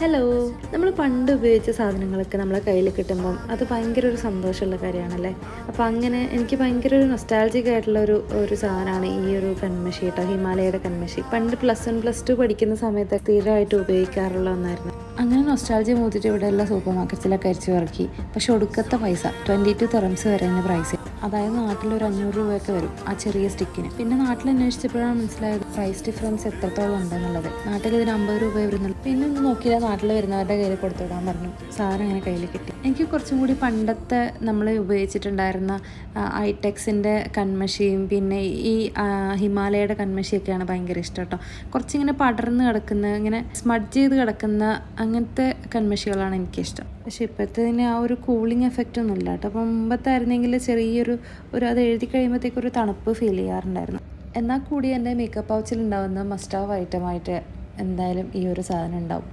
Hello. നമ്മൾ പണ്ട് ഉപയോഗിച്ച സാധനങ്ങളൊക്കെ നമ്മളെ കയ്യിൽ കിട്ടുമ്പം അത് ഭയങ്കര ഒരു സന്തോഷമുള്ള കാര്യമാണല്ലേ. അപ്പോൾ അങ്ങനെ എനിക്ക് ഭയങ്കര ഒരു നൊസ്റ്റാൾജിക് ആയിട്ടുള്ള ഒരു സാധനമാണ് ഈ ഒരു കൺമഷി കേട്ടോ, ഹിമാലയയുടെ കൺമഷി. പണ്ട് +1 +2 പഠിക്കുന്ന സമയത്ത് സ്ഥിരമായിട്ട് ഉപയോഗിക്കാറുള്ള ഒന്നായിരുന്നു. അങ്ങനെ നൊസ്റ്റാൾജി മൂത്തിട്ട് ഇവിടെ എല്ലാ സൂപ്പർ മാർക്കറ്റ്സിലൊക്കെ അരിച്ചു ഇറക്കി. പക്ഷെ ഒടുക്കത്തെ പൈസ 22 ദിർഹംസ് വരെ പ്രൈസ്. അതായത് നാട്ടിലൊരു 500 രൂപയൊക്കെ വരും ആ ചെറിയ സ്റ്റിക്കിന്. പിന്നെ നാട്ടിൽ അന്വേഷിച്ചപ്പോഴാണ് മനസ്സിലായത് പ്രൈസ് ഡിഫറൻസ് എത്രത്തോളം ഉണ്ടെന്നുള്ളത്. നാട്ടിൽ ഇതിന് 50 രൂപ വരുന്നുള്ളൂ. പിന്നെ ഒന്നും നോക്കിയില്ല, നാട്ടിൽ വരുന്നവരുടെ കയ്യിൽ കൊടുത്തുവിടാൻ പറഞ്ഞു. സാധനം അങ്ങനെ കയ്യിൽ കിട്ടി. എനിക്ക് കുറച്ചും കൂടി പണ്ടത്തെ നമ്മൾ ഉപയോഗിച്ചിട്ടുണ്ടായിരുന്ന ഐടെക്സിൻ്റെ കൺമഷിയും പിന്നെ ഈ ഹിമാലയയുടെ കൺമഷിയൊക്കെയാണ് ഭയങ്കര ഇഷ്ടം കേട്ടോ. കുറച്ചിങ്ങനെ പടർന്ന് കിടക്കുന്ന, ഇങ്ങനെ സ്മഡ്ജ് ചെയ്ത് കിടക്കുന്ന അങ്ങനത്തെ കൺമഷികളാണ് എനിക്കിഷ്ടം. പക്ഷെ ഇപ്പോഴത്തേന് ആ ഒരു കൂളിംഗ് എഫക്റ്റ് ഒന്നും ഇല്ല കേട്ടോ. അപ്പം മുമ്പത്തായിരുന്നെങ്കിൽ ചെറിയൊരു അത് എഴുതി കഴിയുമ്പോഴത്തേക്കൊരു തണുപ്പ് ഫീൽ ചെയ്യാറുണ്ടായിരുന്നു. എന്നാൽ കൂടി എൻ്റെ മേക്കപ്പ് പൗച്ചിൽ ഉണ്ടാകുന്ന മസ്റ്റ് ഹാവ് ഐറ്റമായിട്ട് എന്തായാലും ഈ ഒരു സാധനം ഉണ്ടാവും.